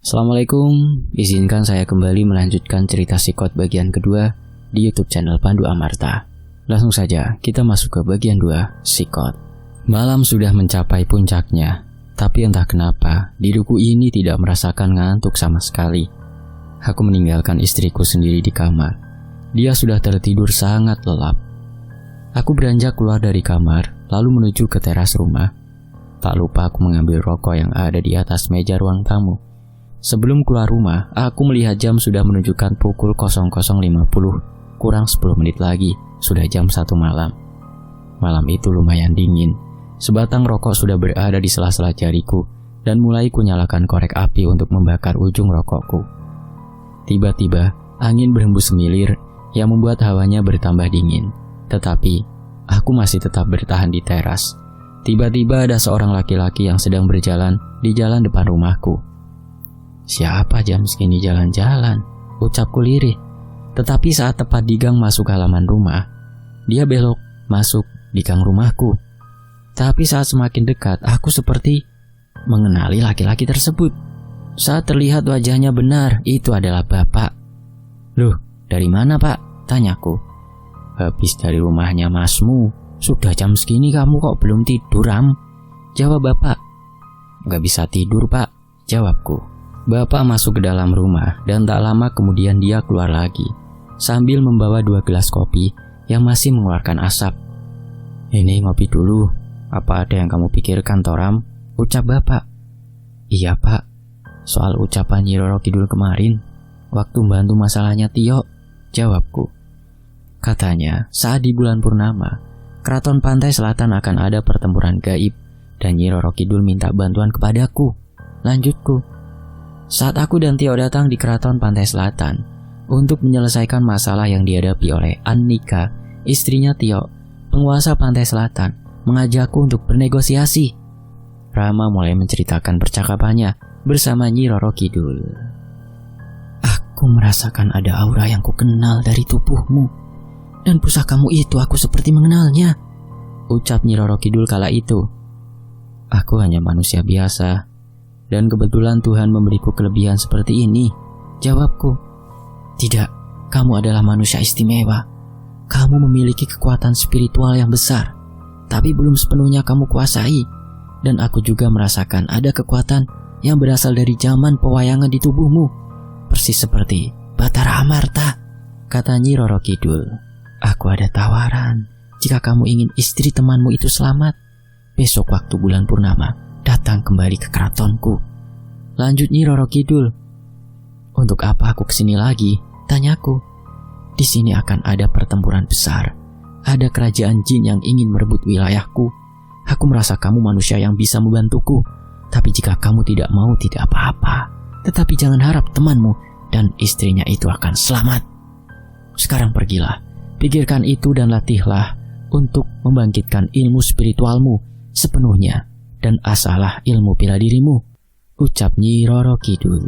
Assalamualaikum, izinkan saya kembali melanjutkan cerita psikot bagian kedua di YouTube channel Pandu Amarta. Langsung saja kita masuk ke bagian 2, psikot. Malam sudah mencapai puncaknya, tapi entah kenapa diriku ini tidak merasakan ngantuk sama sekali. Aku meninggalkan istriku sendiri di kamar. Dia sudah tertidur sangat lelap. Aku beranjak keluar dari kamar, lalu menuju ke teras rumah. Tak lupa aku mengambil rokok yang ada di atas meja ruang tamu. Sebelum keluar rumah, aku melihat jam sudah menunjukkan pukul 00.50. Kurang 10 menit lagi, sudah jam 1 malam. Malam itu lumayan dingin. Sebatang rokok sudah berada di sela-sela jariku, dan mulai kunyalakan korek api untuk membakar ujung rokokku. Tiba-tiba, angin berhembus semilir yang membuat hawanya bertambah dingin. Tetapi, aku masih tetap bertahan di teras. Tiba-tiba ada seorang laki-laki yang sedang berjalan di jalan depan rumahku. Siapa jam segini jalan-jalan? Ucapku lirih. Tetapi saat tepat di gang masuk halaman rumah, dia belok masuk di gang rumahku. Tapi saat semakin dekat, aku seperti mengenali laki-laki tersebut. Saat terlihat wajahnya benar, itu adalah bapak. Loh, dari mana pak? Tanyaku. Habis dari rumahnya masmu. Sudah jam segini kamu kok belum tidur, Ram? Jawab bapak. Gak bisa tidur pak, jawabku. Bapak masuk ke dalam rumah dan tak lama kemudian dia keluar lagi sambil membawa 2 gelas kopi yang masih mengeluarkan asap. Ini ngopi dulu, apa ada yang kamu pikirkan Toram? Ucap bapak. Iya pak, soal ucapan Nyi Roro Kidul kemarin waktu membantu masalahnya Tio, jawabku. Katanya saat di bulan purnama Keraton Pantai Selatan akan ada pertempuran gaib dan Nyi Roro Kidul minta bantuan kepadaku. Lanjutku. Saat aku dan Tio datang di Keraton Pantai Selatan untuk menyelesaikan masalah yang dihadapi oleh Annika, istrinya Tio, penguasa Pantai Selatan, mengajakku untuk bernegosiasi. Rama mulai menceritakan percakapannya bersama Nyi Roro Kidul. Aku merasakan ada aura yang kukenal dari tubuhmu, dan pusakamu itu aku seperti mengenalnya, ucap Nyi Roro Kidul kala itu. Aku hanya manusia biasa, dan kebetulan Tuhan memberiku kelebihan seperti ini, jawabku. Tidak, kamu adalah manusia istimewa. Kamu memiliki kekuatan spiritual yang besar, tapi belum sepenuhnya kamu kuasai. Dan aku juga merasakan ada kekuatan yang berasal dari zaman pewayangan di tubuhmu, persis seperti Batara Amarta, kata Nyi Roro Kidul. Aku ada tawaran, jika kamu ingin istri temanmu itu selamat, besok waktu bulan purnama datang kembali ke keratonku. Lanjut Nyi Roro Kidul. Untuk apa aku kesini lagi? Tanyaku. Di sini akan ada pertempuran besar. Ada kerajaan jin yang ingin merebut wilayahku. Aku merasa kamu manusia yang bisa membantuku. Tapi jika kamu tidak mau, tidak apa-apa. Tetapi jangan harap temanmu dan istrinya itu akan selamat. Sekarang pergilah. Pikirkan itu dan latihlah untuk membangkitkan ilmu spiritualmu sepenuhnya. Dan asahlah ilmu bela dirimu, ucap Nyi Roro Kidul.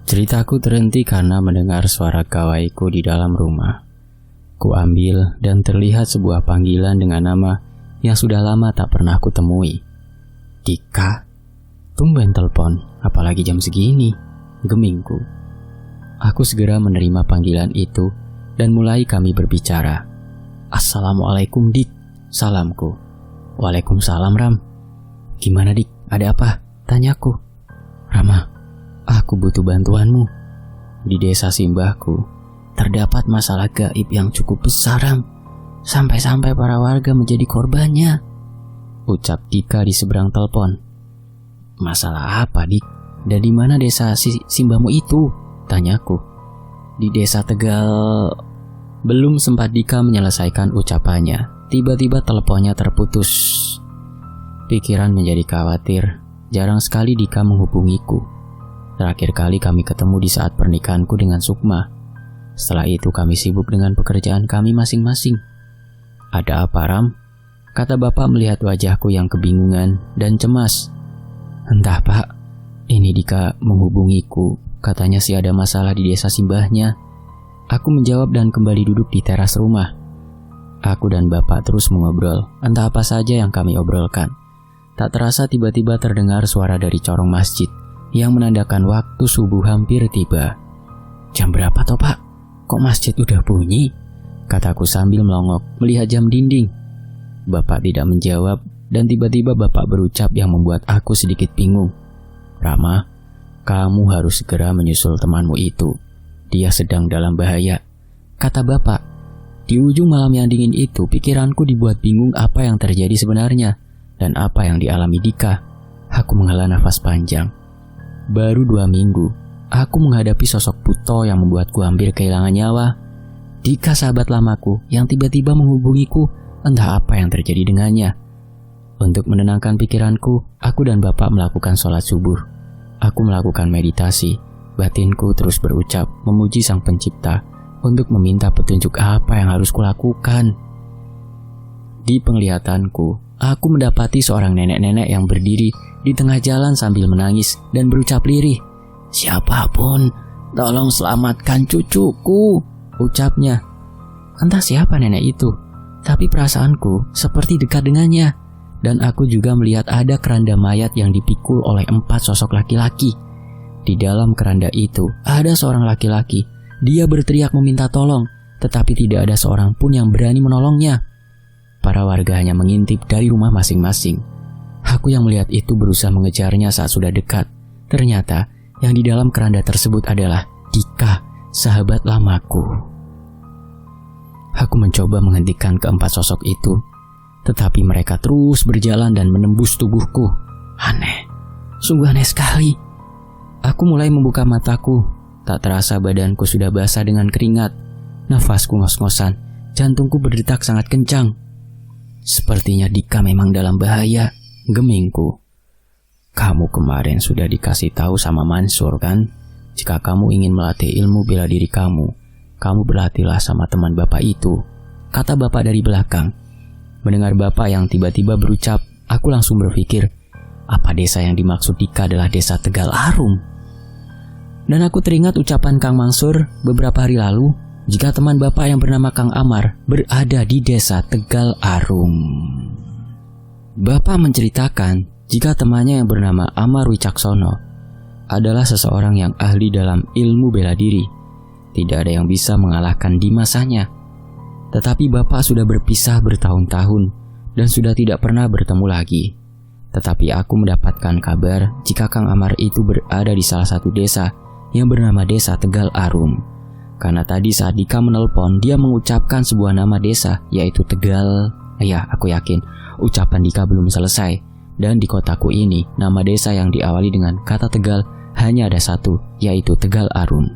Ceritaku terhenti karena mendengar suara gawaiku di dalam rumah. Kuambil dan terlihat sebuah panggilan dengan nama yang sudah lama tak pernah kutemui. Dika, tumben telepon, apalagi jam segini, gemingku. Aku segera menerima panggilan itu dan mulai kami berbicara. Assalamualaikum Dik, salamku. Waalaikumsalam Ram. Gimana Dik, ada apa? Tanyaku. Rama, aku butuh bantuanmu. Di desa simbahku terdapat masalah gaib yang cukup besar Ram. Sampai-sampai para warga menjadi korbannya, ucap Dika di seberang telepon. Masalah apa Dik? Dan di mana desa simbahmu itu? Tanyaku. Di desa Tegal. Belum sempat Dika menyelesaikan ucapannya, tiba-tiba teleponnya terputus. Pikiran menjadi khawatir. Jarang sekali Dika menghubungiku. Terakhir kali kami ketemu di saat pernikahanku dengan Sukma. Setelah itu kami sibuk dengan pekerjaan kami masing-masing. Ada apa Ram? Kata bapak melihat wajahku yang kebingungan dan cemas. Entah pak, ini Dika menghubungiku. Katanya sih ada masalah di desa simbahnya. Aku menjawab dan kembali duduk di teras rumah. Aku dan bapak terus mengobrol, entah apa saja yang kami obrolkan. Tak terasa tiba-tiba terdengar suara dari corong masjid. yang menandakan waktu subuh hampir tiba. "Jam berapa toh, Pak? Kok masjid udah bunyi?" kataku sambil melongok melihat jam dinding. Bapak tidak menjawab dan tiba-tiba Bapak berucap yang membuat aku sedikit bingung. "Rama, kamu harus segera menyusul temanmu itu. Dia sedang dalam bahaya," kata Bapak. Di ujung malam yang dingin itu, pikiranku dibuat bingung apa yang terjadi sebenarnya dan apa yang dialami Dika. Aku menghela nafas panjang. Baru 2 minggu, aku menghadapi sosok Puto yang membuatku hampir kehilangan nyawa. Dika, sahabat lamaku yang tiba-tiba menghubungiku, entah apa yang terjadi dengannya. Untuk menenangkan pikiranku, aku dan Bapak melakukan sholat subuh. Aku melakukan meditasi. Batinku terus berucap memuji Sang Pencipta untuk meminta petunjuk apa yang harus kulakukan. Di penglihatanku, aku mendapati seorang nenek-nenek yang berdiri di tengah jalan sambil menangis dan berucap lirih. "Siapapun, tolong selamatkan cucuku," ucapnya. Entah siapa nenek itu, tapi perasaanku seperti dekat dengannya. Dan aku juga melihat ada keranda mayat yang dipikul oleh 4 sosok laki-laki. Di dalam keranda itu ada seorang laki-laki. Dia berteriak meminta tolong, tetapi tidak ada seorang pun yang berani menolongnya. Para warga hanya mengintip dari rumah masing-masing. Aku yang melihat itu berusaha mengejarnya saat sudah dekat. Ternyata yang di dalam keranda tersebut adalah Dika, sahabat lamaku. Aku mencoba menghentikan keempat sosok itu, tetapi mereka terus berjalan dan menembus tubuhku. Aneh, sungguh aneh sekali. Aku mulai membuka mataku. Tak terasa badanku sudah basah dengan keringat. Nafasku ngos-ngosan, jantungku berdetak sangat kencang. Sepertinya Dika memang dalam bahaya, gemingku. "Kamu kemarin sudah dikasih tahu sama Mansur kan? Jika kamu ingin melatih ilmu bela diri kamu berlatihlah sama teman bapak itu," kata bapak dari belakang. Mendengar bapak yang tiba-tiba berucap, aku langsung berpikir, apa desa yang dimaksud Dika adalah desa Tegal Arum? Dan aku teringat ucapan Kang Mansur beberapa hari lalu, jika teman bapak yang bernama Kang Amar berada di desa Tegal Arum. Bapak menceritakan jika temannya yang bernama Amar Wicaksono adalah seseorang yang ahli dalam ilmu bela diri. Tidak ada yang bisa mengalahkan di masanya. Tetapi bapak sudah berpisah bertahun-tahun dan sudah tidak pernah bertemu lagi. Tetapi aku mendapatkan kabar jika Kang Amar itu berada di salah satu desa yang bernama desa Tegal Arum. Karena tadi saat Dika menelpon, dia mengucapkan sebuah nama desa, yaitu Tegal. Ya, aku yakin ucapan Dika belum selesai. Dan di kotaku ini, nama desa yang diawali dengan kata Tegal hanya ada satu, yaitu Tegal Arum.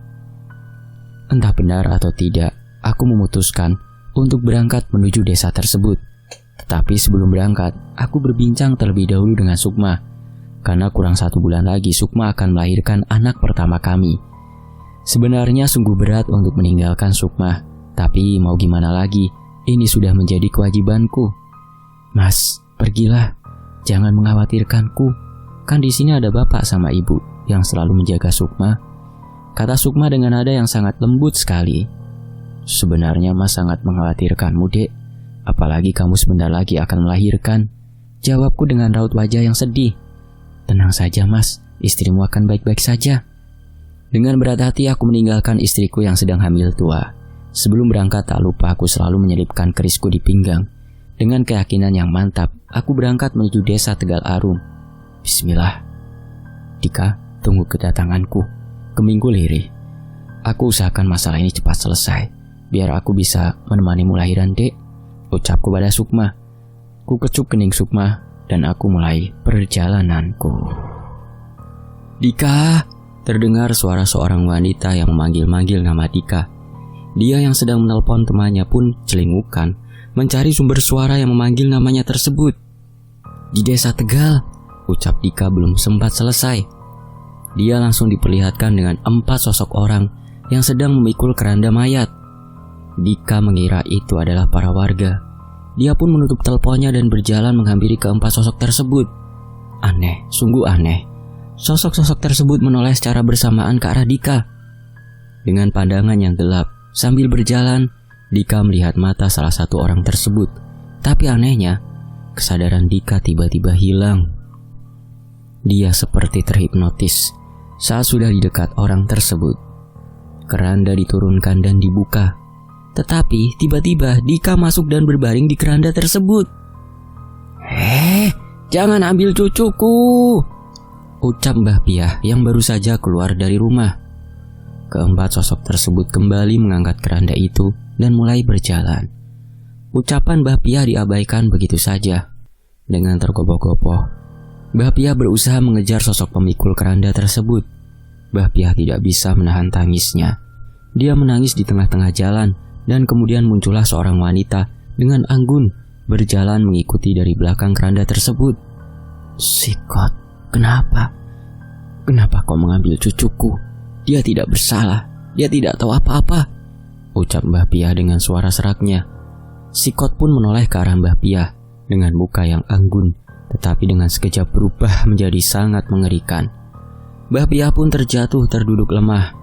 Entah benar atau tidak, aku memutuskan untuk berangkat menuju desa tersebut. Tetapi sebelum berangkat, aku berbincang terlebih dahulu dengan Sukma. Karena kurang 1 bulan lagi Sukma akan melahirkan anak pertama kami. Sebenarnya sungguh berat untuk meninggalkan Sukma, tapi mau gimana lagi, ini sudah menjadi kewajibanku. "Mas, pergilah, jangan mengkhawatirkanku. Kan di sini ada bapak sama ibu yang selalu menjaga Sukma," kata Sukma dengan nada yang sangat lembut sekali. "Sebenarnya Mas sangat mengkhawatirkanmu, Dek. Apalagi kamu sebentar lagi akan melahirkan," jawabku dengan raut wajah yang sedih. "Tenang saja Mas, istrimu akan baik-baik saja." Dengan berat hati aku meninggalkan istriku yang sedang hamil tua. Sebelum berangkat tak lupa aku selalu menyelipkan kerisku di pinggang. Dengan keyakinan yang mantap, aku berangkat menuju desa Tegal Arum. "Bismillah. Dika, tunggu kedatanganku," gemingku lirih. "Aku usahakan masalah ini cepat selesai, biar aku bisa menemanimu lahiran, Dek," ucapku pada Sukma. Ku kecup kening Sukma dan aku mulai perjalananku. "Dika!" Terdengar suara seorang wanita yang memanggil-manggil nama Dika. Dia yang sedang menelpon temannya pun celingukan mencari sumber suara yang memanggil namanya tersebut. "Di desa Tegal," ucap Dika belum sempat selesai. Dia langsung diperlihatkan dengan 4 sosok orang yang sedang memikul keranda mayat. Dika mengira itu adalah para warga. Dia pun menutup teleponnya dan berjalan menghampiri keempat sosok tersebut. Aneh, sungguh aneh. Sosok-sosok tersebut menoleh secara bersamaan ke arah Dika. Dengan pandangan yang gelap, sambil berjalan, Dika melihat mata salah satu orang tersebut. Tapi anehnya, kesadaran Dika tiba-tiba hilang. Dia seperti terhipnotis. Saat sudah di dekat orang tersebut, keranda diturunkan dan dibuka. Tetapi tiba-tiba Dika masuk dan berbaring di keranda tersebut. Jangan ambil cucuku!" ucap Mbah Piah yang baru saja keluar dari rumah. Keempat sosok tersebut kembali mengangkat keranda itu dan mulai berjalan. Ucapan Mbah Piah diabaikan begitu saja. Dengan tergopoh-gopoh, Mbah Piah berusaha mengejar sosok pemikul keranda tersebut. Mbah Piah tidak bisa menahan tangisnya. Dia menangis di tengah-tengah jalan, dan kemudian muncullah seorang wanita dengan anggun berjalan mengikuti dari belakang keranda tersebut. "Sikot, kenapa? Kenapa kau mengambil cucuku? Dia tidak bersalah, dia tidak tahu apa-apa," ucap Mbah Piah dengan suara seraknya. Sikot pun menoleh ke arah Mbah Piah dengan muka yang anggun, tetapi dengan sekejap berubah menjadi sangat mengerikan. Mbah Piah pun terjatuh terduduk lemah.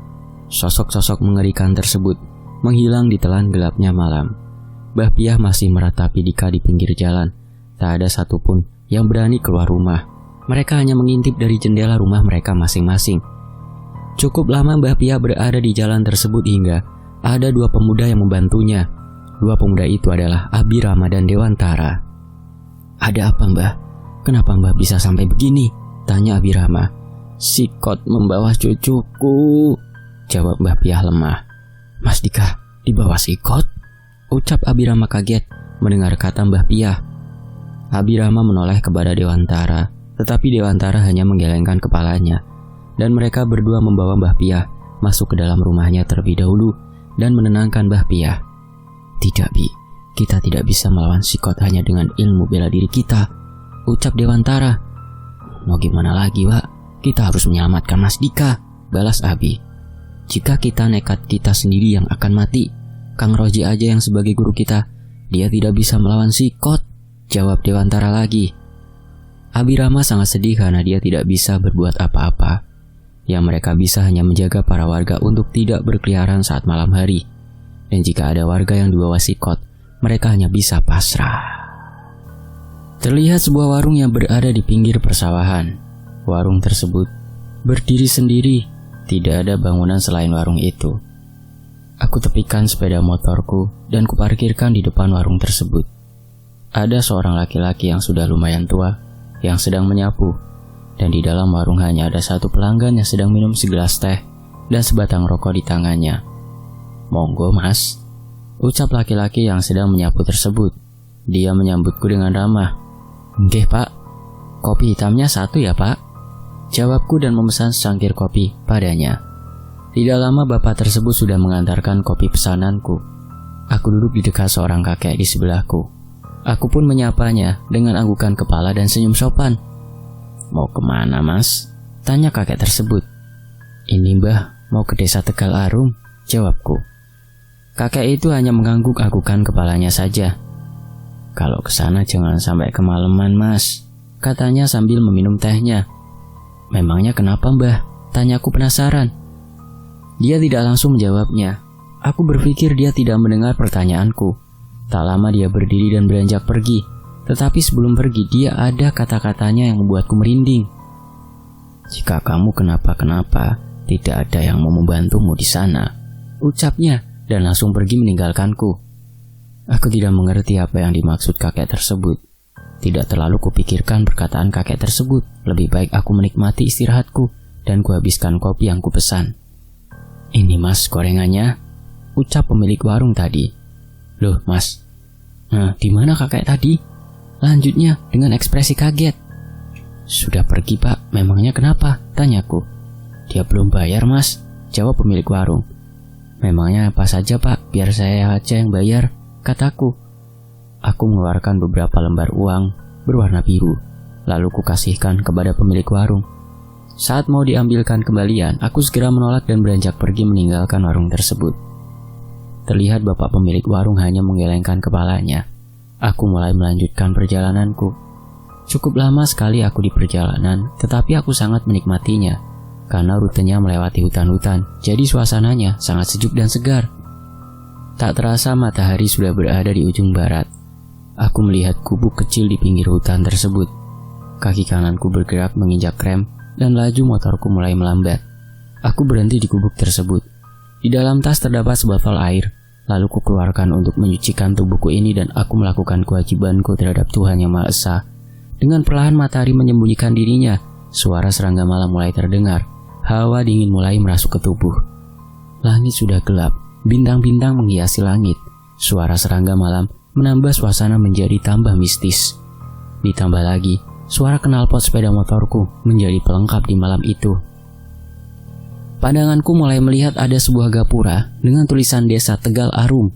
Sosok-sosok mengerikan tersebut menghilang di telan gelapnya malam. Mbah Piah masih meratapi Dika di pinggir jalan. Tak ada satupun yang berani keluar rumah. Mereka hanya mengintip dari jendela rumah mereka masing-masing. Cukup lama Mbah Piah berada di jalan tersebut hingga ada dua pemuda yang membantunya. Dua pemuda itu adalah Abirama dan Dewantara. "Ada apa, Mbah? Kenapa Mbah bisa sampai begini?" tanya Abirama. "Sikot membawa cucuku," jawab Mbah Piah lemah. "Mas Dika dibawa Sikot?" ucap Abirama kaget mendengar kata Mbah Piah. Abirama menoleh kepada Dewantara, tetapi Dewantara hanya menggelengkan kepalanya, dan mereka berdua membawa Mbah Piah masuk ke dalam rumahnya terlebih dahulu dan menenangkan Mbah Piah. "Tidak, Bi, kita tidak bisa melawan Sikot hanya dengan ilmu bela diri kita," ucap Dewantara. "Mau gimana lagi, Wak? Kita harus menyelamatkan Mas Dika," balas Abi. "Jika kita nekat, kita sendiri yang akan mati. Kang Roji aja yang sebagai guru kita, dia tidak bisa melawan Sikot," jawab Dewantara lagi. Abirama sangat sedih karena dia tidak bisa berbuat apa-apa. Yang mereka bisa hanya menjaga para warga untuk tidak berkeliaran saat malam hari. Dan jika ada warga yang dibawa Sikot, mereka hanya bisa pasrah. Terlihat sebuah warung yang berada di pinggir persawahan. Warung tersebut berdiri sendiri, tidak ada bangunan selain warung itu. Aku tepikan sepeda motorku dan kuparkirkan di depan warung tersebut. Ada seorang laki-laki yang sudah lumayan tua yang sedang menyapu, dan di dalam warung hanya ada satu pelanggan yang sedang minum segelas teh dan sebatang rokok di tangannya. "Monggo, Mas," ucap laki-laki yang sedang menyapu tersebut. Dia menyambutku dengan ramah. "Nggih, Pak. Kopi hitamnya satu ya, Pak?" jawabku dan memesan secangkir kopi padanya. Tidak lama bapak tersebut sudah mengantarkan kopi pesananku. Aku duduk di dekat seorang kakek di sebelahku. Aku pun menyapanya dengan anggukan kepala dan senyum sopan. "Mau kemana, Mas?" tanya kakek tersebut. "Ini, Mbah, mau ke desa Tegal Arum," jawabku. Kakek itu hanya mengangguk-anggukan kepalanya saja. "Kalau ke sana jangan sampai kemalaman, Mas," katanya sambil meminum tehnya. "Memangnya kenapa, Mbah?" tanyaku penasaran. Dia tidak langsung menjawabnya. Aku berpikir dia tidak mendengar pertanyaanku. Tak lama dia berdiri dan beranjak pergi. Tetapi sebelum pergi, dia ada kata-katanya yang membuatku merinding. "Jika kamu kenapa-kenapa, tidak ada yang mau membantumu di sana," ucapnya dan langsung pergi meninggalkanku. Aku tidak mengerti apa yang dimaksud kakek tersebut. Tidak terlalu kupikirkan perkataan kakek tersebut. Lebih baik aku menikmati istirahatku dan kuhabiskan kopi yang kupesan. "Ini, Mas, gorengannya," ucap pemilik warung tadi. "Loh, Mas, di mana kakek tadi?" lanjutnya dengan ekspresi kaget. "Sudah pergi, Pak. Memangnya kenapa?" tanyaku. "Dia belum bayar, Mas," jawab pemilik warung. "Memangnya apa saja, Pak? Biar saya aja yang bayar," kataku. Aku mengeluarkan beberapa lembar uang berwarna biru, lalu kukasihkan kepada pemilik warung. Saat mau diambilkan kembalian, aku segera menolak dan beranjak pergi meninggalkan warung tersebut. Terlihat bapak pemilik warung hanya menggelengkan kepalanya. Aku mulai melanjutkan perjalananku. Cukup lama sekali aku di perjalanan, tetapi aku sangat menikmatinya. Karena rutenya melewati hutan-hutan, jadi suasananya sangat sejuk dan segar. Tak terasa matahari sudah berada di ujung barat. Aku melihat gubuk kecil di pinggir hutan tersebut. Kaki kananku bergerak menginjak rem, dan laju motorku mulai melambat. Aku berhenti di gubuk tersebut. Di dalam tas terdapat sebotol air. Lalu kukeluarkan untuk menyucikan tubuhku ini dan aku melakukan kewajibanku terhadap Tuhan Yang Maha Esa. Dengan perlahan matahari menyembunyikan dirinya, suara serangga malam mulai terdengar. Hawa dingin mulai merasuk ke tubuh. Langit sudah gelap, bintang-bintang menghiasi langit. Suara serangga malam menambah suasana menjadi tambah mistis. Ditambah lagi, suara knalpot sepeda motorku menjadi pelengkap di malam itu. Pandanganku mulai melihat ada sebuah gapura dengan tulisan Desa Tegal Arum.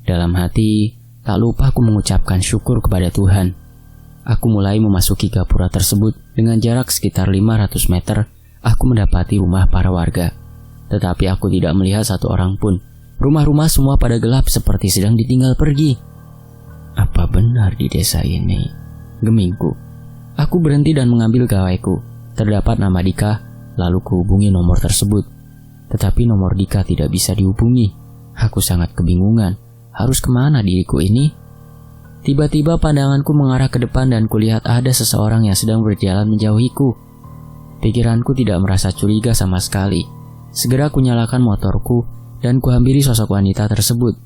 Dalam hati, tak lupa aku mengucapkan syukur kepada Tuhan. Aku mulai memasuki gapura tersebut dengan jarak sekitar 500 meter. Aku mendapati rumah para warga. Tetapi aku tidak melihat satu orang pun. Rumah-rumah semua pada gelap seperti sedang ditinggal pergi. Apa benar di desa ini? Gemingku. Aku berhenti dan mengambil gawaiku. Terdapat nama Dika. Lalu kuhubungi nomor tersebut. Tetapi nomor Dika tidak bisa dihubungi. Aku sangat kebingungan. Harus kemana diriku ini? Tiba-tiba pandanganku mengarah ke depan dan kulihat ada seseorang yang sedang berjalan menjauhiku. Pikiranku tidak merasa curiga sama sekali. Segera kunyalakan motorku dan kuhampiri sosok wanita tersebut.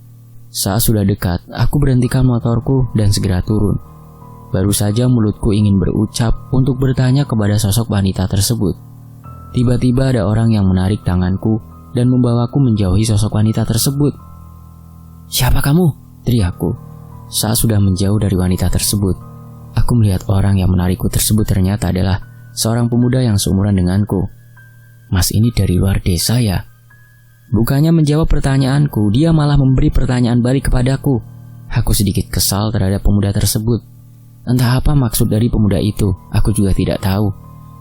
Saat sudah dekat, aku berhentikan motorku dan segera turun. Baru saja mulutku ingin berucap untuk bertanya kepada sosok wanita tersebut. Tiba-tiba ada orang yang menarik tanganku dan membawaku menjauhi sosok wanita tersebut. "Siapa kamu?" teriakku. Saat sudah menjauh dari wanita tersebut, aku melihat orang yang menarikku tersebut ternyata adalah seorang pemuda yang seumuran denganku. "Mas ini dari luar desa ya?" Bukannya menjawab pertanyaanku, dia malah memberi pertanyaan balik kepadaku. Aku sedikit kesal terhadap pemuda tersebut. Entah apa maksud dari pemuda itu, aku juga tidak tahu.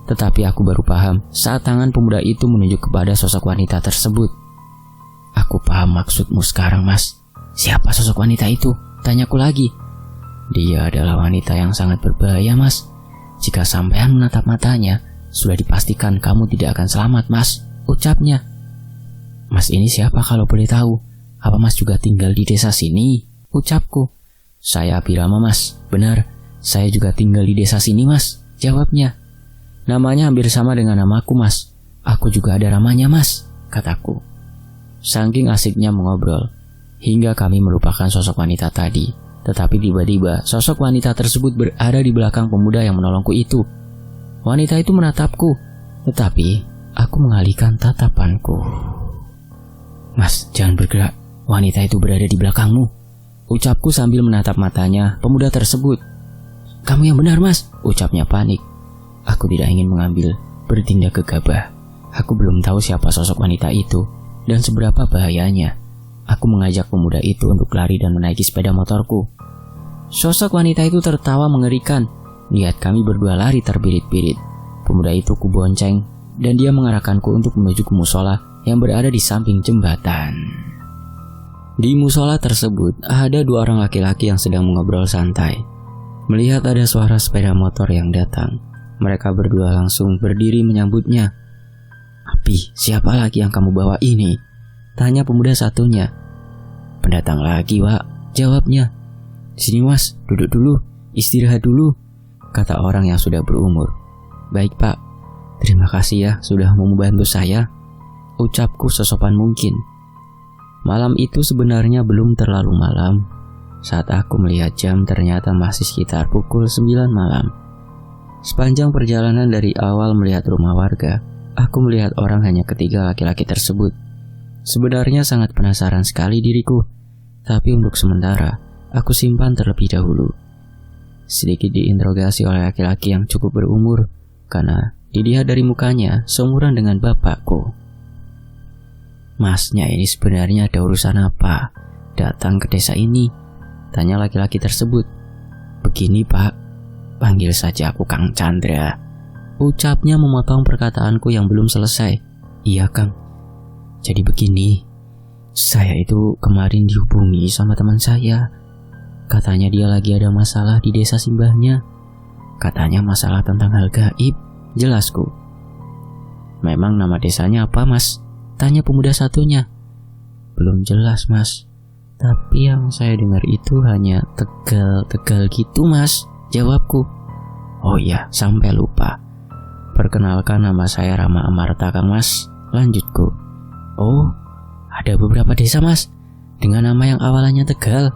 Tetapi aku baru paham saat tangan pemuda itu menunjuk kepada sosok wanita tersebut. "Aku paham maksudmu sekarang, Mas. Siapa sosok wanita itu?" tanyaku lagi. "Dia adalah wanita yang sangat berbahaya, Mas. Jika sampean menatap matanya, sudah dipastikan kamu tidak akan selamat, Mas," ucapnya. "Mas ini siapa kalau boleh tahu? Apa Mas juga tinggal di desa sini?" ucapku. "Saya Abirama, Mas. Benar, saya juga tinggal di desa sini, Mas," jawabnya. "Namanya hampir sama dengan namaku, Mas. Aku juga ada ramanya, Mas," kataku. Saking asiknya mengobrol, hingga kami melupakan sosok wanita tadi. Tetapi tiba-tiba sosok wanita tersebut berada di belakang pemuda yang menolongku itu. Wanita itu menatapku, tetapi aku mengalihkan tatapanku. "Mas, jangan bergerak. Wanita itu berada di belakangmu," ucapku sambil menatap matanya pemuda tersebut. "Kamu yang benar, Mas," ucapnya panik. Aku tidak ingin mengambil bertindak gegabah. Aku belum tahu siapa sosok wanita itu dan seberapa bahayanya. Aku mengajak pemuda itu untuk lari dan menaiki sepeda motorku. Sosok wanita itu tertawa mengerikan. Lihat kami berdua lari terbirit-birit. Pemuda itu kubonceng dan dia mengarahkanku untuk menuju ke musola yang berada di samping jembatan. Di musola tersebut ada dua orang laki-laki yang sedang mengobrol santai. Melihat ada suara sepeda motor yang datang, mereka berdua langsung berdiri menyambutnya. "Abi, siapa lagi yang kamu bawa ini?" tanya pemuda satunya. "Pendatang lagi, Wak," jawabnya. "Sini, Mas, duduk dulu, istirahat dulu," kata orang yang sudah berumur. "Baik, Pak. Terima kasih ya sudah membantu saya," ucapku sesopan mungkin. Malam itu sebenarnya belum terlalu malam. Saat aku melihat jam ternyata masih sekitar pukul 9 malam. Sepanjang perjalanan dari awal melihat rumah warga, aku melihat orang hanya ketiga laki-laki tersebut. Sebenarnya sangat penasaran sekali diriku, tapi untuk sementara, aku simpan terlebih dahulu. Sedikit diinterogasi oleh laki-laki yang cukup berumur, karena dilihat dari mukanya seumuran dengan bapakku. "Masnya ini sebenarnya ada urusan apa datang ke desa ini?" tanya laki-laki tersebut. "Begini, Pak. Panggil saja aku Kang Chandra," ucapnya memotong perkataanku yang belum selesai. "Iya, Kang. Jadi begini, saya itu kemarin dihubungi sama teman saya. Katanya dia lagi ada masalah di desa simbahnya. Katanya masalah tentang hal gaib," jelasku. "Memang nama desanya apa, Mas?" tanya pemuda satunya. "Belum jelas, Mas. Tapi yang saya dengar itu hanya Tegal gitu, Mas," jawabku. "Oh iya, sampai lupa. Perkenalkan, nama saya Rama Amarta, Kang Mas. Lanjutku. Oh, ada beberapa desa, Mas, dengan nama yang awalannya Tegal.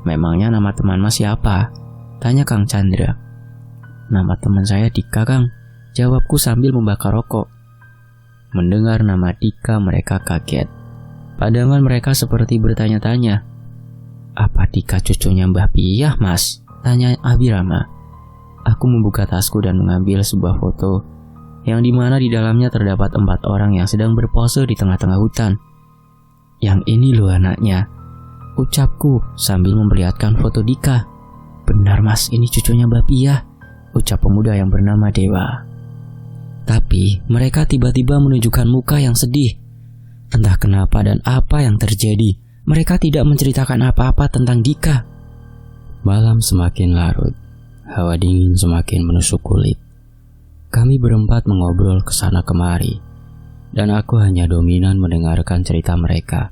Memangnya nama teman Mas siapa? Tanya Kang Chandra. Nama teman saya Dika, Kang, jawabku sambil membakar rokok. Mendengar nama Dika, mereka kaget. Pandangan mereka seperti bertanya-tanya. Apa Dika cucunya Mbah Piyah, Mas? Tanya Abirama. Aku membuka tasku dan mengambil sebuah foto yang dimana di dalamnya terdapat 4 orang yang sedang berpose di tengah-tengah hutan. Yang ini loh anaknya, ucapku sambil memperlihatkan foto Dika. Benar, Mas, ini cucunya Mbah Piyah, ucap pemuda yang bernama Dewa. Tapi mereka tiba-tiba menunjukkan muka yang sedih. Entah kenapa dan apa yang terjadi, mereka tidak menceritakan apa-apa tentang Dika. Malam semakin larut, hawa dingin semakin menusuk kulit. Kami berempat mengobrol kesana kemari, dan aku hanya dominan mendengarkan cerita mereka.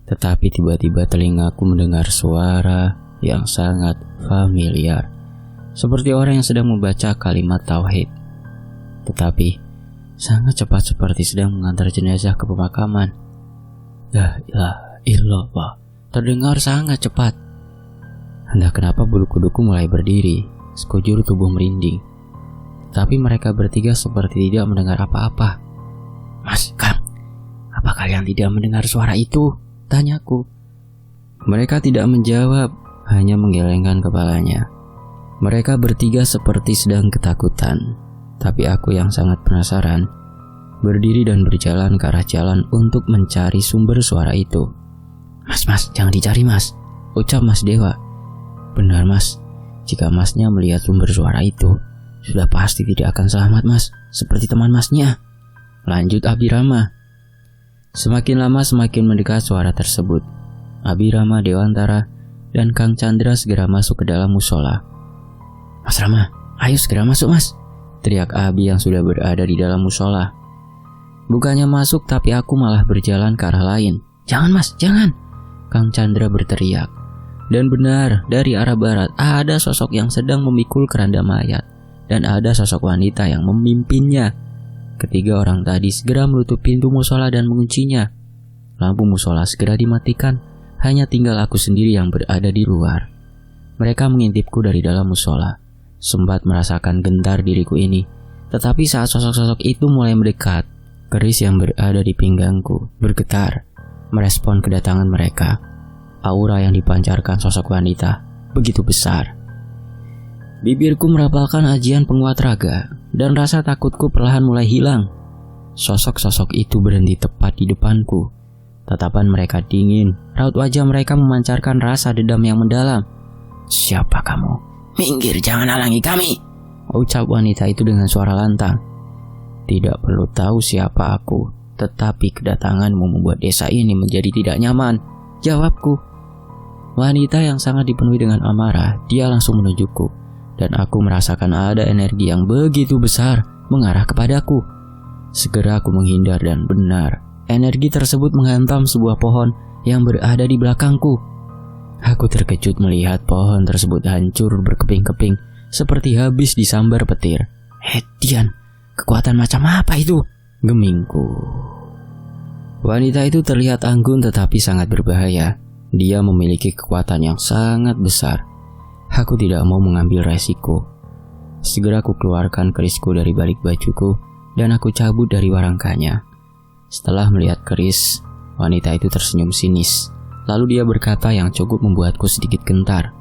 Tetapi tiba-tiba telingaku mendengar suara yang sangat familiar, seperti orang yang sedang membaca kalimat tauhid. Tetapi sangat cepat seperti sedang mengantar jenazah ke pemakaman. La ilaha illallah, terdengar sangat cepat. Entah kenapa bulu kuduku mulai berdiri, sekujur tubuh merinding. Tapi mereka bertiga seperti tidak mendengar apa-apa. Mas, Kang, apa kalian tidak mendengar suara itu? Tanyaku. Mereka tidak menjawab, hanya menggelengkan kepalanya. Mereka bertiga seperti sedang ketakutan. Tapi aku yang sangat penasaran, berdiri dan berjalan ke arah jalan untuk mencari sumber suara itu. Mas, jangan dicari, Mas, ucap Mas Dewa. Benar, Mas, jika Masnya melihat sumber suara itu, sudah pasti tidak akan selamat, Mas, seperti teman Masnya. Lanjut Abirama. Semakin lama semakin mendekat suara tersebut. Abirama, Dewantara, dan Kang Chandra segera masuk ke dalam musola. Mas Rama, ayo segera masuk, Mas, teriak Abi yang sudah berada di dalam musola. Bukannya masuk, tapi aku malah berjalan ke arah lain. Jangan, Mas, jangan, Kang Chandra berteriak. Dan benar, dari arah barat ada sosok yang sedang memikul keranda mayat, dan ada sosok wanita yang memimpinnya. Ketiga orang tadi segera menutup pintu musola dan menguncinya. Lampu musola segera dimatikan, hanya tinggal aku sendiri yang berada di luar. Mereka mengintipku dari dalam musola. Sempat merasakan gentar diriku ini, tetapi saat sosok-sosok itu mulai mendekat, keris yang berada di pinggangku bergetar, merespon kedatangan mereka. Aura yang dipancarkan sosok wanita begitu besar. Bibirku merapalkan ajian penguat raga, dan rasa takutku perlahan mulai hilang. Sosok-sosok itu berhenti tepat di depanku. Tatapan mereka dingin, raut wajah mereka memancarkan rasa dendam yang mendalam. Siapa kamu? Minggir, jangan halangi kami, ucap wanita itu dengan suara lantang. Tidak perlu tahu siapa aku, tetapi kedatanganmu membuat desa ini menjadi tidak nyaman, jawabku. Wanita yang sangat dipenuhi dengan amarah, dia langsung menunjukku, dan aku merasakan ada energi yang begitu besar mengarah kepadaku. Segera aku menghindar dan benar, energi tersebut menghantam sebuah pohon yang berada di belakangku. Aku terkejut melihat pohon tersebut hancur berkeping-keping seperti habis disambar petir. Dian, kekuatan macam apa itu? Gemingku. Wanita itu terlihat anggun tetapi sangat berbahaya. Dia memiliki kekuatan yang sangat besar. Aku tidak mau mengambil resiko. Segera aku keluarkan kerisku dari balik bajuku dan aku cabut dari warangkanya. Setelah melihat keris, wanita itu tersenyum sinis. Lalu dia berkata yang cukup membuatku sedikit gentar.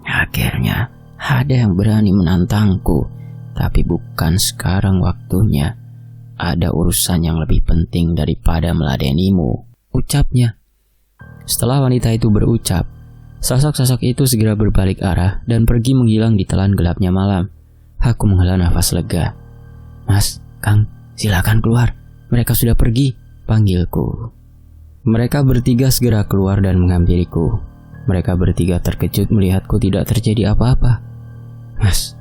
Akhirnya ada yang berani menantangku, tapi bukan sekarang waktunya. Ada urusan yang lebih penting daripada meladenimu, ucapnya. Setelah wanita itu berucap, sosok-sosok itu segera berbalik arah dan pergi menghilang di telan gelapnya malam. Aku menghela nafas lega. Mas, Kang, silakan keluar. Mereka sudah pergi, panggilku. Mereka bertiga segera keluar dan menghampiriku. Mereka bertiga terkejut melihatku tidak terjadi apa-apa. Mas,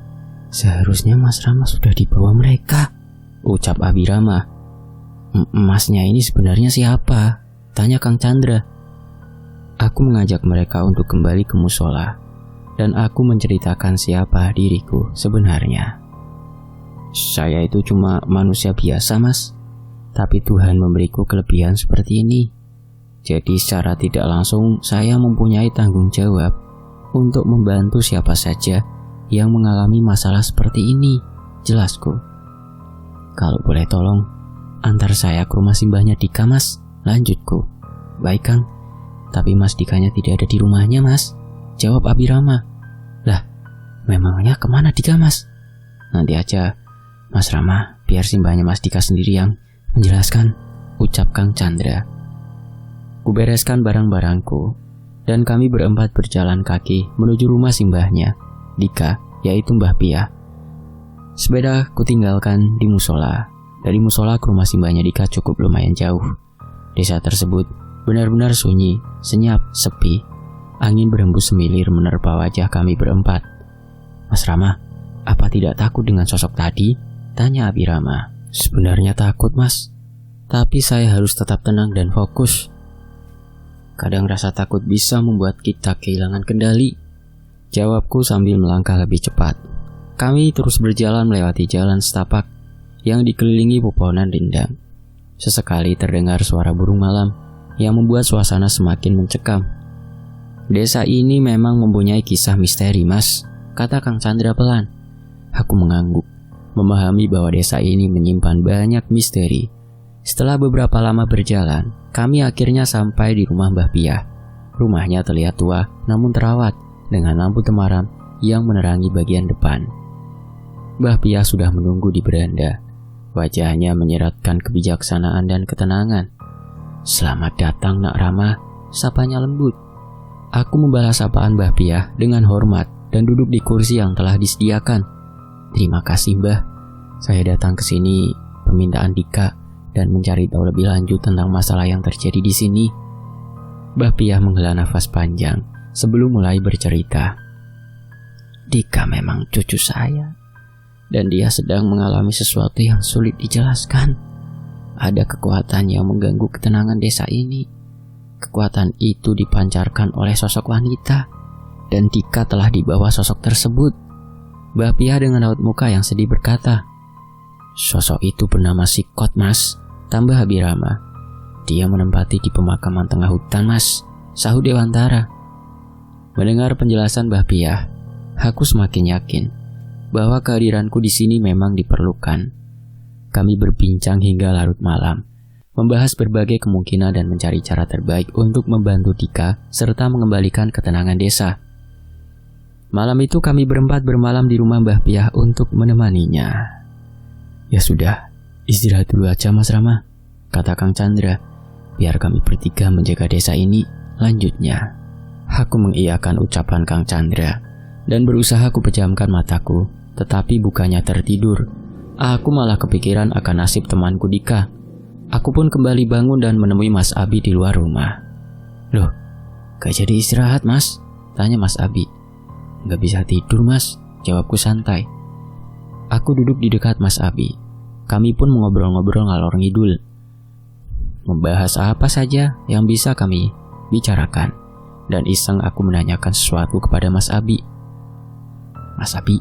seharusnya Mas Rama sudah dibawa mereka, ucap Abirama. Masnya ini sebenarnya siapa? Tanya Kang Chandra. Aku mengajak mereka untuk kembali ke musola, dan aku menceritakan siapa diriku sebenarnya. Saya itu cuma manusia biasa, Mas. Tapi Tuhan memberiku kelebihan seperti ini. Jadi secara tidak langsung saya mempunyai tanggung jawab untuk membantu siapa saja yang mengalami masalah seperti ini, jelasku. Kalau boleh tolong, antar saya ke rumah simbahnya Dika, Mas, lanjutku. Baik, Kang. Tapi Mas Dikanya tidak ada di rumahnya, Mas, jawab Abirama. Lah, memangnya kemana Dika, Mas? Nanti aja, Mas Rama, biar simbahnya Mas Dika sendiri yang menjelaskan, ucap Kang Chandra. Kubereskan barang-barangku, dan kami berempat berjalan kaki menuju rumah simbahnya, Dika, yaitu Mbah Piah. Sepeda kutinggalkan di musola. Dari musola ke rumah simbahnya Dika cukup lumayan jauh. Desa tersebut benar-benar sunyi, senyap, sepi. Angin berhembus semilir menerpa wajah kami berempat. Mas Rama, apa tidak takut dengan sosok tadi? Tanya Abirama. Sebenarnya takut, Mas. Tapi saya harus tetap tenang dan fokus. Kadang rasa takut bisa membuat kita kehilangan kendali, jawabku sambil melangkah lebih cepat. Kami terus berjalan melewati jalan setapak yang dikelilingi pepohonan rindang. Sesekali terdengar suara burung malam yang membuat suasana semakin mencekam. Desa ini memang mempunyai kisah misteri, Mas, kata Kang Chandra pelan. Aku mengangguk, memahami bahwa desa ini menyimpan banyak misteri. Setelah beberapa lama berjalan, kami akhirnya sampai di rumah Mbah Piah. Rumahnya terlihat tua namun terawat dengan lampu temaram yang menerangi bagian depan. Mbah Piah sudah menunggu di beranda. Wajahnya menyeratkan kebijaksanaan dan ketenangan. Selamat datang, Nak Rama, sapanya lembut. Aku membalas sapaan Mbah Piah dengan hormat dan duduk di kursi yang telah disediakan. Terima kasih, Mbah. Saya datang ke sini permintaan Dika dan mencari tahu lebih lanjut tentang masalah yang terjadi di sini. Mbah Piah menghela nafas panjang sebelum mulai bercerita. Dika memang cucu saya, dan dia sedang mengalami sesuatu yang sulit dijelaskan. Ada kekuatan yang mengganggu ketenangan desa ini. Kekuatan itu dipancarkan oleh sosok wanita, dan Dika telah dibawa sosok tersebut. Mbah Piah dengan raut muka yang sedih berkata, sosok itu bernama Sikot, Mas, tambah Abirama. Dia menempati di pemakaman tengah hutan, Mas, sahut Dewantara. Mendengar penjelasan Mbah Piah, aku semakin yakin bahwa kehadiranku di sini memang diperlukan. Kami berbincang hingga larut malam, membahas berbagai kemungkinan dan mencari cara terbaik untuk membantu Dika serta mengembalikan ketenangan desa. Malam itu kami berempat bermalam di rumah Mbah Piah untuk menemaninya. Ya sudah, istirahat dulu aja, Mas Rama, kata Kang Chandra. Biar kami bertiga menjaga desa ini, lanjutnya. Aku mengiyakan ucapan Kang Chandra dan berusaha kupejamkan mataku, tetapi bukannya tertidur. Aku malah kepikiran akan nasib temanku Dika. Aku pun kembali bangun dan menemui Mas Abi di luar rumah. Loh, gak jadi istirahat, Mas? Tanya Mas Abi. Gak bisa tidur, Mas, jawabku santai. Aku duduk di dekat Mas Abi. Kami pun mengobrol-ngobrol ngalor ngidul, membahas apa saja yang bisa kami bicarakan. Dan iseng aku menanyakan sesuatu kepada Mas Abi. Mas Abi,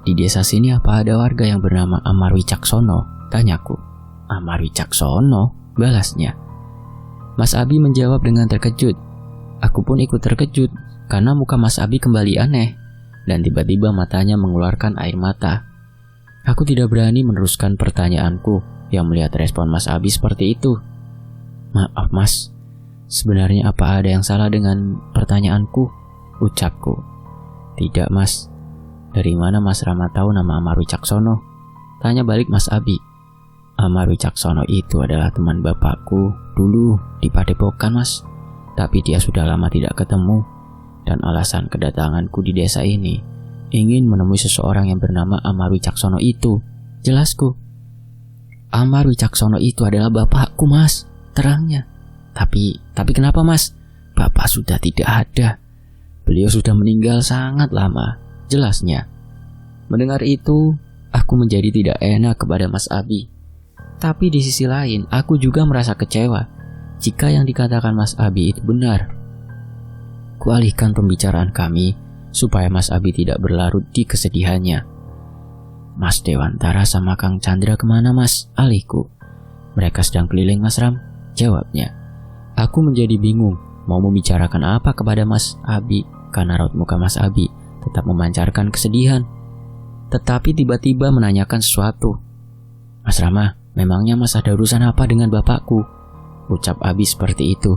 di desa sini apa ada warga yang bernama Amar Wicaksono? Tanyaku. Amar Wicaksono? Balasnya. Mas Abi menjawab dengan terkejut. Aku pun ikut terkejut karena muka Mas Abi kembali aneh dan tiba-tiba matanya mengeluarkan air mata. Aku tidak berani meneruskan pertanyaanku yang melihat respon Mas Abi seperti itu. Maaf, Mas, sebenarnya apa ada yang salah dengan pertanyaanku? Ucapku. Tidak, Mas. Dari mana Mas Rama tahu nama Amar Wicaksono? Tanya balik Mas Abi. Amar Wicaksono itu adalah teman bapakku dulu di Padepokan, Mas. Tapi dia sudah lama tidak ketemu. Dan alasan kedatanganku di desa ini ingin menemui seseorang yang bernama Amar Wicaksono itu. Jelasku. Amar Wicaksono itu adalah bapakku, Mas, terangnya. Tapi kenapa, Mas? Bapak sudah tidak ada. Beliau sudah meninggal sangat lama, jelasnya. Mendengar itu, aku menjadi tidak enak kepada Mas Abi. Tapi di sisi lain, aku juga merasa kecewa jika yang dikatakan Mas Abi itu benar. Kualihkan pembicaraan kami supaya Mas Abi tidak berlarut di kesedihannya. Mas Dewantara sama Kang Chandra kemana mas? Alihku. Mereka sedang keliling Mas Ram, jawabnya. Aku menjadi bingung mau membicarakan apa kepada Mas Abi, karena raut muka Mas Abi tetap memancarkan kesedihan. Tetapi tiba-tiba menanyakan sesuatu. Mas Rama, memangnya Mas ada urusan apa dengan bapakku? Ucap Abi seperti itu.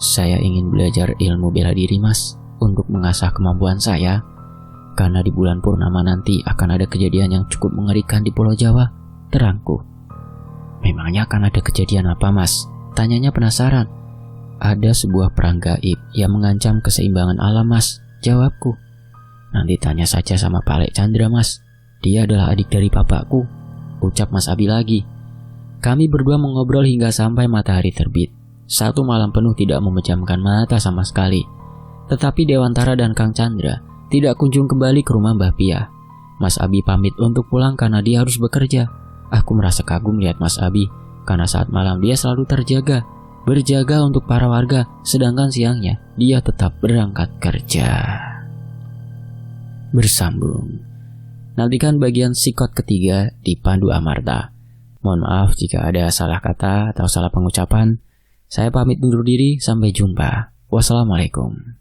Saya ingin belajar ilmu bela diri mas, untuk mengasah kemampuan saya. Karena di bulan purnama nanti akan ada kejadian yang cukup mengerikan di Pulau Jawa, terangku. Memangnya akan ada kejadian apa mas? Tanyanya penasaran. Ada sebuah perang gaib yang mengancam keseimbangan alam mas, jawabku. Nanti tanya saja sama Pak Lek Chandra mas, dia adalah adik dari bapakku, ucap Mas Abi lagi. Kami berdua mengobrol hingga sampai matahari terbit. Satu malam penuh tidak memejamkan mata sama sekali. Tetapi Dewantara dan Kang Chandra tidak kunjung kembali ke rumah Mbah Pia. Mas Abi pamit untuk pulang karena dia harus bekerja. Aku merasa kagum lihat Mas Abi, karena saat malam dia selalu berjaga untuk para warga, sedangkan siangnya dia tetap berangkat kerja. Bersambung. Nantikan bagian sikot ketiga di Pandu Amarta. Mohon maaf jika ada salah kata atau salah pengucapan. Saya pamit undur diri, sampai jumpa. Wassalamualaikum.